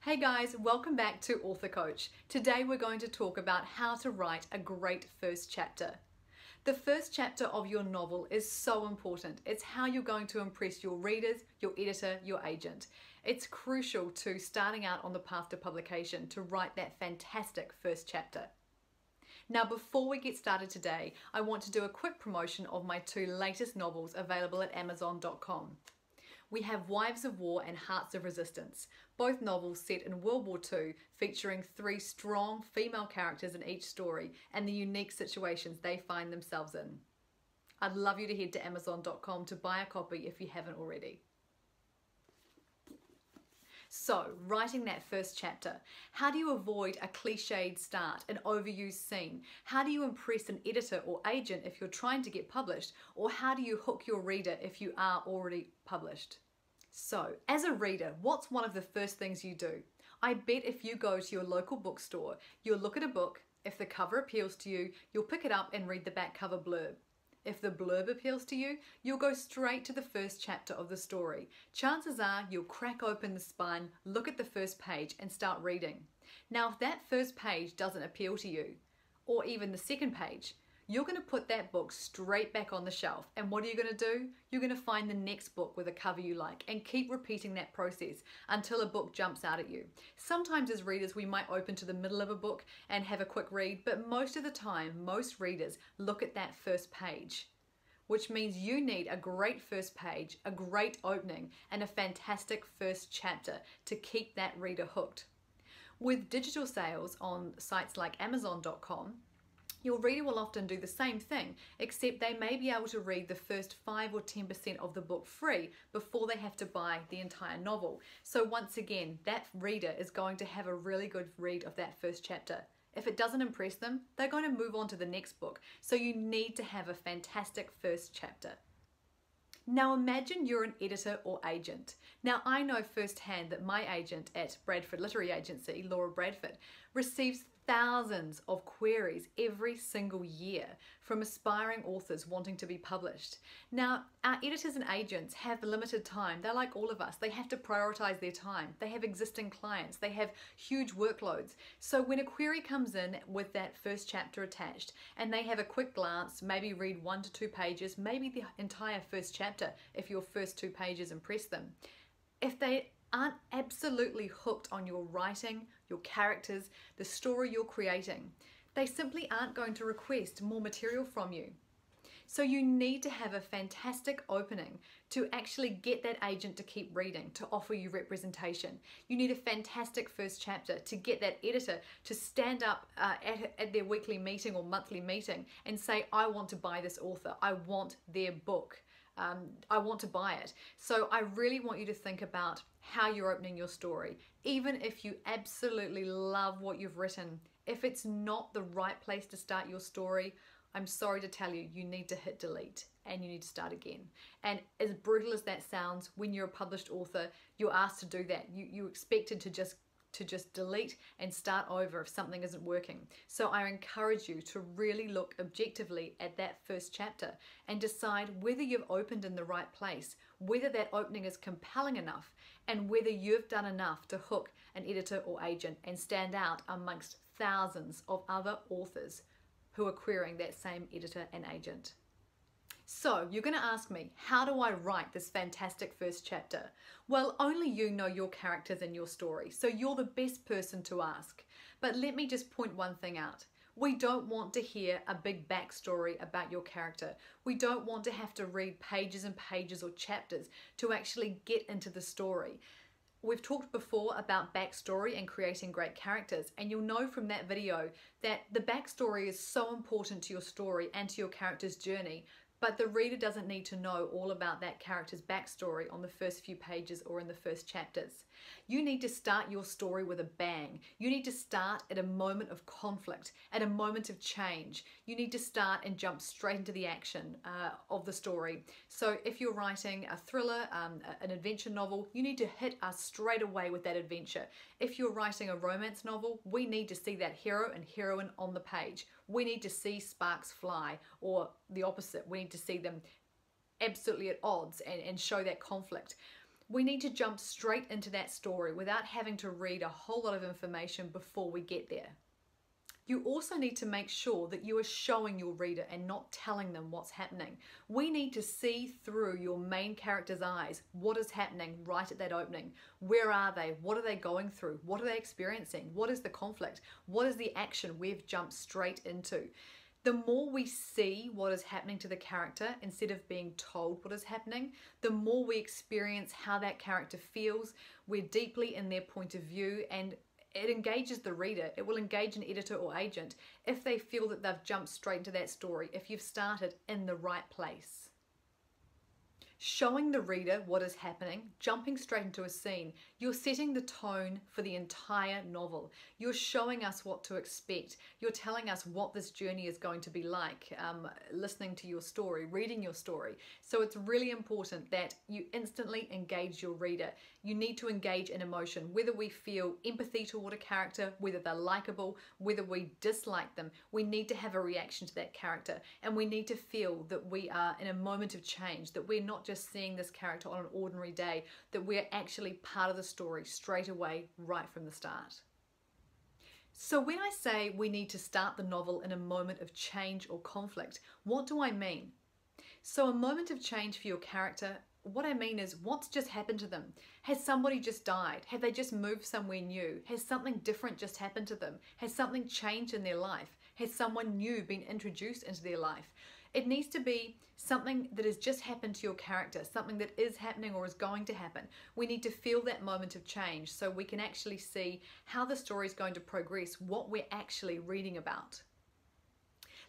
Hey guys, welcome back to Author Coach. Today we're going to talk about how to write a great first chapter. The first chapter of your novel is so important. It's how you're going to impress your readers, your editor, your agent. It's crucial to starting out on the path to publication to write that fantastic first chapter. Now, before we get started today, I want to do a quick promotion of my two latest novels available at Amazon.com. We have Wives of War and Hearts of Resistance, both novels set in World War II, featuring three strong female characters in each story and the unique situations they find themselves in. I'd love you to head to Amazon.com to buy a copy if you haven't already. So, writing that first chapter. How do you avoid a cliched start, an overused scene? How do you impress an editor or agent if you're trying to get published? Or how do you hook your reader if you are already published? So, as a reader, what's one of the first things you do? I bet if you go to your local bookstore, you'll look at a book. If the cover appeals to you, you'll pick it up and read the back cover blurb. If the blurb appeals to you, you'll go straight to the first chapter of the story. Chances are you'll crack open the spine, look at the first page and start reading. Now, if that first page doesn't appeal to you, or even the second page, you're going to put that book straight back on the shelf. And what are you going to do? You're going to find the next book with a cover you like and keep repeating that process until a book jumps out at you. Sometimes as readers, we might open to the middle of a book and have a quick read, but most of the time, most readers look at that first page, which means you need a great first page, a great opening, and a fantastic first chapter to keep that reader hooked. With digital sales on sites like Amazon.com, your reader will often do the same thing, except they may be able to read the first 5 or 10% of the book free before they have to buy the entire novel. So once again, that reader is going to have a really good read of that first chapter. If it doesn't impress them, they're going to move on to the next book. So you need to have a fantastic first chapter. Now imagine you're an editor or agent. Now I know firsthand that my agent at Bradford Literary Agency, Laura Bradford, receives thousands of queries every single year from aspiring authors wanting to be published. Now, our editors and agents have limited time. They're like all of us. They have to prioritize their time. They have existing clients. They have huge workloads. So when a query comes in with that first chapter attached and they have a quick glance, maybe read 1 to 2 pages, maybe the entire first chapter if your first 2 pages impress them, if they aren't absolutely hooked on your writing, your characters, the story you're creating, they simply aren't going to request more material from you. So you need to have a fantastic opening to actually get that agent to keep reading, to offer you representation. You need a fantastic first chapter to get that editor to stand up at their weekly meeting or monthly meeting and say, I want to buy this author, I want their book. I want to buy it. So I really want you to think about how you're opening your story. Even if you absolutely love what you've written, if it's not the right place to start your story, I'm sorry to tell you, you need to hit delete and you need to start again. And as brutal as that sounds, when you're a published author, you're asked to do that. You're expected to just delete and start over if something isn't working. So I encourage you to really look objectively at that first chapter and decide whether you've opened in the right place, whether that opening is compelling enough, and whether you've done enough to hook an editor or agent and stand out amongst thousands of other authors who are querying that same editor and agent. So you're going to ask me, how do I write this fantastic first chapter? Well, only you know your characters and your story, so you're the best person to ask. But let me just point one thing out. We don't want to hear a big backstory about your character. We don't want to have to read pages and pages or chapters to actually get into the story. We've talked before about backstory and creating great characters, and you'll know from that video that the backstory is so important to your story and to your character's journey. But the reader doesn't need to know all about that character's backstory on the first few pages or in the first chapters. You need to start your story with a bang. You need to start at a moment of conflict, at a moment of change. You need to start and jump straight into the action of the story. So if you're writing a thriller, an adventure novel, you need to hit us straight away with that adventure. If you're writing a romance novel, we need to see that hero and heroine on the page. We need to see sparks fly, or the opposite. We need to see them absolutely at odds and show that conflict. We need to jump straight into that story without having to read a whole lot of information before we get there. You also need to make sure that you are showing your reader and not telling them what's happening. We need to see through your main character's eyes what is happening right at that opening. Where are they? What are they going through? What are they experiencing? What is the conflict? What is the action we've jumped straight into? The more we see what is happening to the character instead of being told what is happening, the more we experience how that character feels. We're deeply in their point of view, and it engages the reader. It will engage an editor or agent if they feel that they've jumped straight into that story, if you've started in the right place. Showing the reader what is happening, jumping straight into a scene, you're setting the tone for the entire novel. You're showing us what to expect. You're telling us what this journey is going to be like, listening to your story, reading your story. So it's really important that you instantly engage your reader. You need to engage in emotion, whether we feel empathy toward a character, whether they're likable, whether we dislike them. We need to have a reaction to that character, and we need to feel that we are in a moment of change, that we're not just seeing this character on an ordinary day, that we're actually part of the story straight away, right from the start. So when I say we need to start the novel in a moment of change or conflict, what do I mean? So a moment of change for your character, what I mean is, what's just happened to them? Has somebody just died? Have they just moved somewhere new? Has something different just happened to them? Has something changed in their life? Has someone new been introduced into their life? It needs to be something that has just happened to your character, something that is happening or is going to happen. We need to feel that moment of change so we can actually see how the story is going to progress, what we're actually reading about.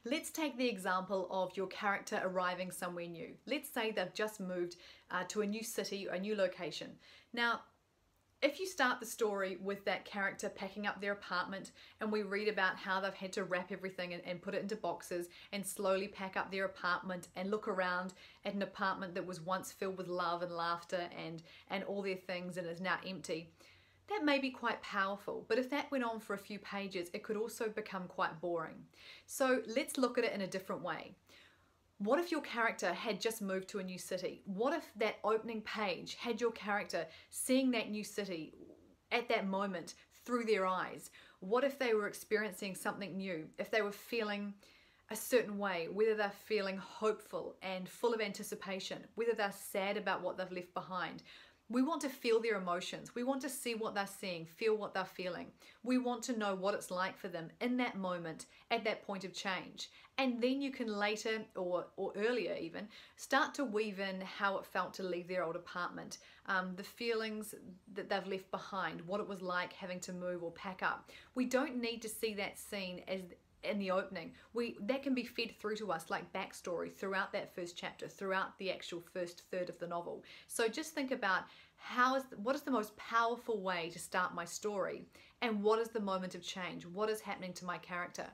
Let's take the example of your character arriving somewhere new. Let's say they've just moved to a new city or a new location. Now, if you start the story with that character packing up their apartment, and we read about how they've had to wrap everything and put it into boxes and slowly pack up their apartment and look around at an apartment that was once filled with love and laughter and all their things and is now empty, that may be quite powerful. But if that went on for a few pages, it could also become quite boring. So let's look at it in a different way. What if your character had just moved to a new city? What if that opening page had your character seeing that new city at that moment through their eyes? What if they were experiencing something new? If they were feeling a certain way, whether they're feeling hopeful and full of anticipation, whether they're sad about what they've left behind. We want to feel their emotions. We want to see what they're seeing, feel what they're feeling. We want to know what it's like for them in that moment, at that point of change. And then you can later, or earlier even, start to weave in how it felt to leave their old apartment, the feelings that they've left behind, what it was like having to move or pack up. We don't need to see that scene as in the opening. That can be fed through to us like backstory throughout that first chapter, throughout the actual first third of the novel. So just think about what is the most powerful way to start my story, and what is the moment of change? What is happening to my character?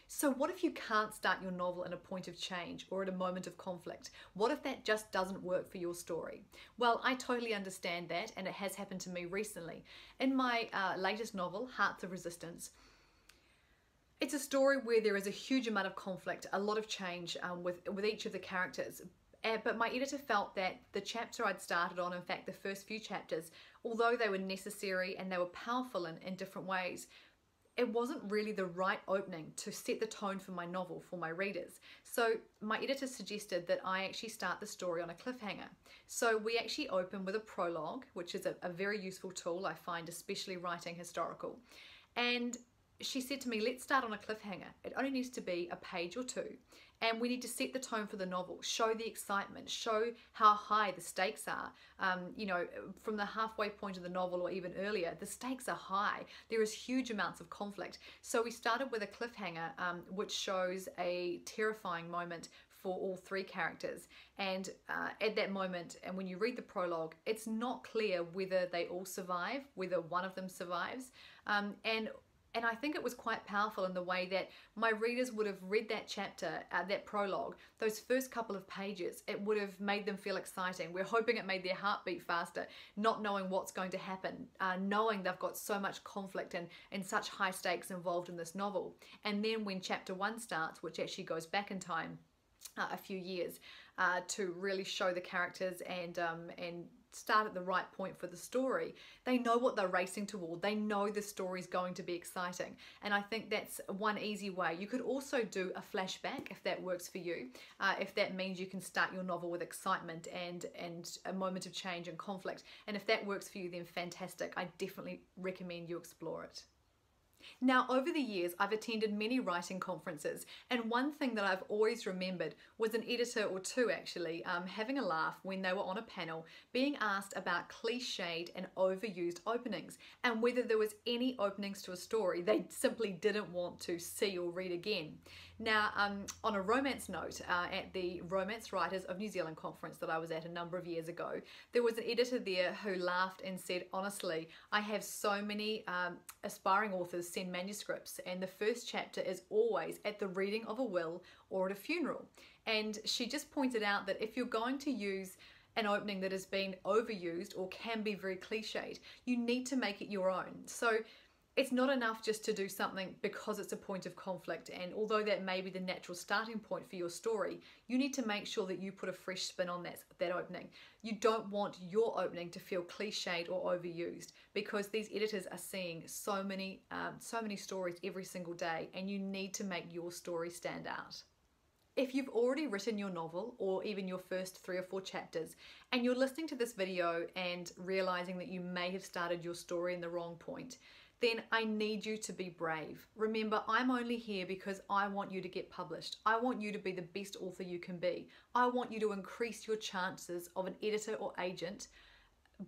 So what if you can't start your novel in a point of change or at a moment of conflict? What if that just doesn't work for your story? Well, I totally understand that, and it has happened to me recently. In my latest novel, Hearts of Resistance, it's a story where there is a huge amount of conflict, a lot of change with each of the characters. But my editor felt that the chapter I'd started on, in fact the first few chapters, although they were necessary and they were powerful in different ways, it wasn't really the right opening to set the tone for my novel, for my readers. So my editor suggested that I actually start the story on a cliffhanger. So we actually open with a prologue, which is a very useful tool I find, especially writing historical. And she said to me, let's start on a cliffhanger. It only needs to be a page or two. And we need to set the tone for the novel, show the excitement, show how high the stakes are. You know, from the halfway point of the novel or even earlier, the stakes are high. There is huge amounts of conflict. So we started with a cliffhanger, which shows a terrifying moment for all three characters. And at that moment, and when you read the prologue, it's not clear whether they all survive, whether one of them survives. And I think it was quite powerful in the way that my readers would have read that chapter, that prologue, those first couple of pages. It would have made them feel exciting. We're hoping it made their heart beat faster, not knowing what's going to happen, knowing they've got so much conflict and such high stakes involved in this novel. And then when chapter 1 starts, which actually goes back in time a few years, to really show the characters and start at the right point for the story. They know what they're racing toward. They know the story's going to be exciting. And I think that's one easy way. You could also do a flashback if that works for you. If that means you can start your novel with excitement and a moment of change and conflict. And if that works for you, then fantastic. I definitely recommend you explore it. Now, over the years, I've attended many writing conferences, and one thing that I've always remembered was an editor or two actually having a laugh when they were on a panel being asked about cliched and overused openings and whether there was any openings to a story they simply didn't want to see or read again. Now, on a romance note, at the Romance Writers of New Zealand conference that I was at a number of years ago, there was an editor there who laughed and said, honestly, I have so many aspiring authors send manuscripts, and the first chapter is always at the reading of a will or at a funeral. And she just pointed out that if you're going to use an opening that has been overused or can be very cliched, you need to make it your own. So it's not enough just to do something because it's a point of conflict, and although that may be the natural starting point for your story, you need to make sure that you put a fresh spin on that opening. You don't want your opening to feel cliched or overused, because these editors are seeing so many stories every single day, and you need to make your story stand out. If you've already written your novel or even your first 3 or 4 chapters and you're listening to this video and realizing that you may have started your story in the wrong point, then I need you to be brave. Remember, I'm only here because I want you to get published. I want you to be the best author you can be. I want you to increase your chances of an editor or agent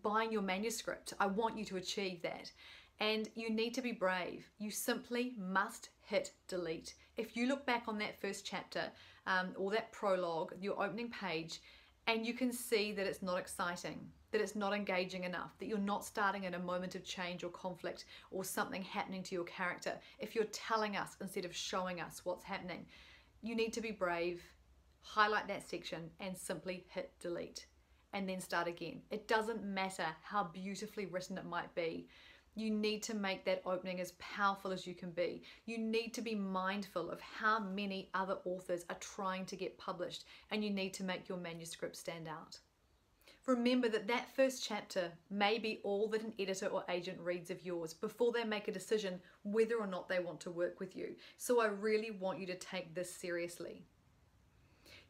buying your manuscript. I want you to achieve that. And you need to be brave. You simply must hit delete. If you look back on that first chapter or that prologue, your opening page, and you can see that it's not exciting, that it's not engaging enough, that you're not starting in a moment of change or conflict or something happening to your character, if you're telling us instead of showing us what's happening, you need to be brave, highlight that section and simply hit delete and then start again. It doesn't matter how beautifully written it might be. You need to make that opening as powerful as you can be. You need to be mindful of how many other authors are trying to get published, and you need to make your manuscript stand out. Remember that first chapter may be all that an editor or agent reads of yours before they make a decision whether or not they want to work with you. So I really want you to take this seriously.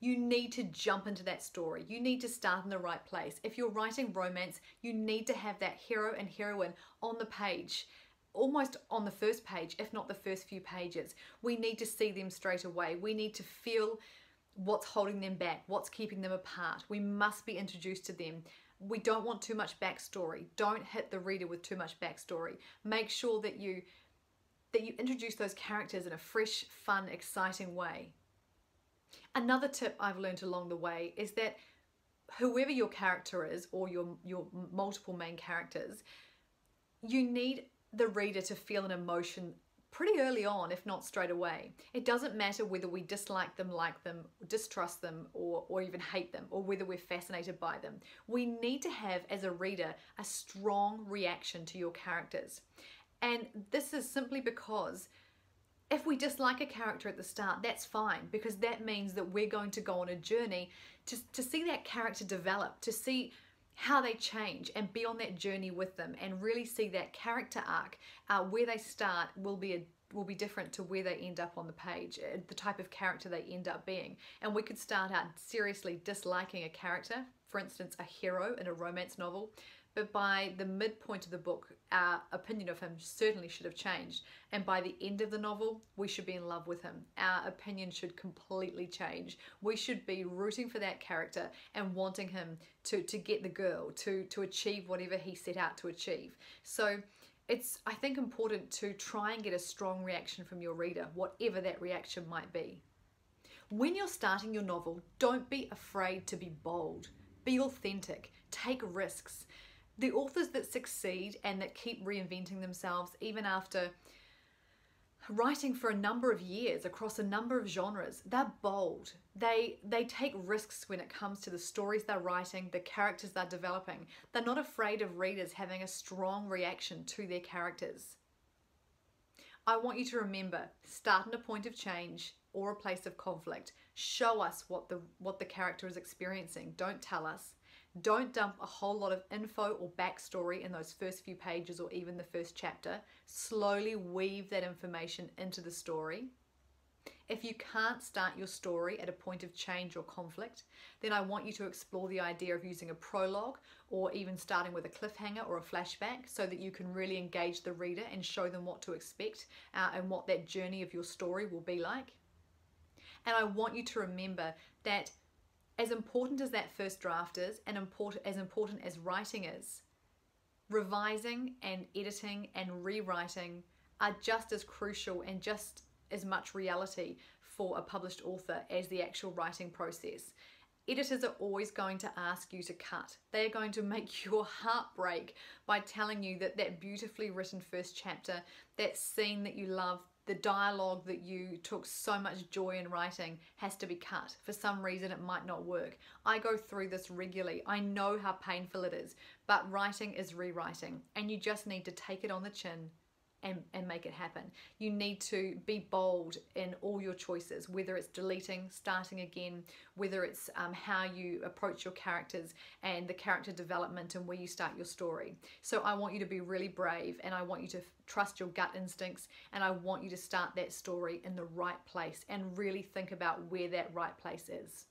You need to jump into that story. You need to start in the right place. If you're writing romance, you need to have that hero and heroine on the page, almost on the first page, if not the first few pages. We need to see them straight away. We need to feel what's holding them back, what's keeping them apart. We must be introduced to them. We don't want too much backstory. Don't hit the reader with too much backstory. Make sure that you introduce those characters in a fresh, fun, exciting way. Another tip I've learned along the way is that whoever your character is, or your multiple main characters, you need the reader to feel an emotion pretty early on, if not straight away. It doesn't matter whether we dislike them, like them, distrust them, or even hate them, or whether we're fascinated by them. We need to have, as a reader, a strong reaction to your characters. And this is simply because if we dislike a character at the start, that's fine, because that means that we're going to go on a journey to see that character develop, to see how they change and be on that journey with them, and really see that character arc. Where they start will be different to where they end up on the page, the type of character they end up being. And we could start out seriously disliking a character, for instance, a hero in a romance novel, but by the midpoint of the book, our opinion of him certainly should have changed. And by the end of the novel, we should be in love with him. Our opinion should completely change. We should be rooting for that character and wanting him to get the girl, to achieve whatever he set out to achieve. So it's, I think, important to try and get a strong reaction from your reader, whatever that reaction might be. When you're starting your novel, don't be afraid to be bold. Be authentic. Take risks. The authors that succeed and that keep reinventing themselves even after writing for a number of years across a number of genres, they're bold. They take risks when it comes to the stories they're writing, the characters they're developing. They're not afraid of readers having a strong reaction to their characters. I want you to remember, start in a point of change or a place of conflict. Show us what the character is experiencing. Don't tell us. Don't dump a whole lot of info or backstory in those first few pages or even the first chapter. Slowly weave that information into the story. If you can't start your story at a point of change or conflict, then I want you to explore the idea of using a prologue or even starting with a cliffhanger or a flashback so that you can really engage the reader and show them what to expect and what that journey of your story will be like. And I want you to remember that as important as that first draft is and as important as writing is, revising and editing and rewriting are just as crucial and just as much reality for a published author as the actual writing process. Editors are always going to ask you to cut. They are going to make your heart break by telling you that that beautifully written first chapter, that scene that you love, the dialogue that you took so much joy in writing has to be cut. For some reason it might not work. I go through this regularly. I know how painful it is, but writing is rewriting and you just need to take it on the chin and make it happen. You need to be bold in all your choices, whether it's deleting, starting again, whether it's how you approach your characters and the character development and where you start your story. So I want you to be really brave and I want you to trust your gut instincts and I want you to start that story in the right place and really think about where that right place is.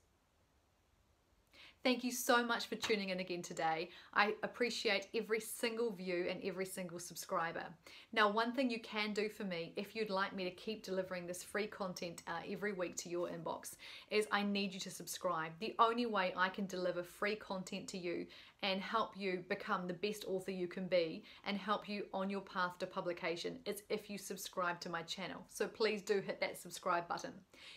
Thank you so much for tuning in again today. I appreciate every single view and every single subscriber. Now, one thing you can do for me, if you'd like me to keep delivering this free content every week to your inbox, is I need you to subscribe. The only way I can deliver free content to you and help you become the best author you can be and help you on your path to publication is if you subscribe to my channel. So please do hit that subscribe button.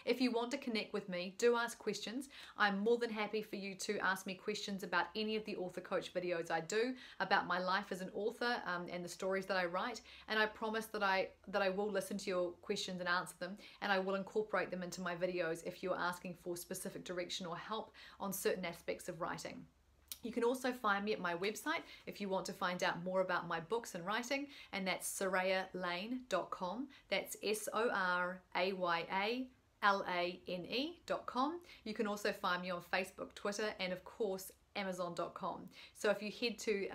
If you want to connect with me, do ask questions. I'm more than happy for you to ask me questions about any of the author coach videos I do, about my life as an author and the stories that I write. And I promise that I will listen to your questions and answer them, and I will incorporate them into my videos if you're asking for specific direction or help on certain aspects of writing. You can also find me at my website if you want to find out more about my books and writing, and that's sorayalane.com. That's SORAYALANE.com. You can also find me on Facebook, Twitter, and of course Amazon.com. So if you head to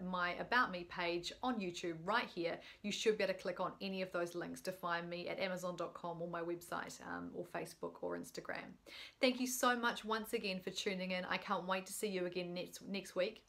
my About Me page on YouTube right here, you should be able to click on any of those links to find me at Amazon.com or my website or Facebook or Instagram. Thank you so much once again for tuning in. I can't wait to see you again next week.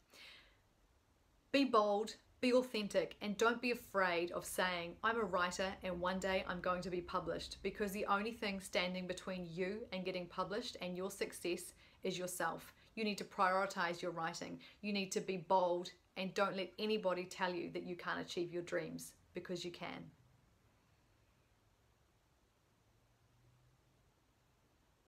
Be bold, be authentic, and don't be afraid of saying, I'm a writer and one day I'm going to be published, because the only thing standing between you and getting published and your success is yourself. You need to prioritize your writing. You need to be bold and don't let anybody tell you that you can't achieve your dreams, because you can.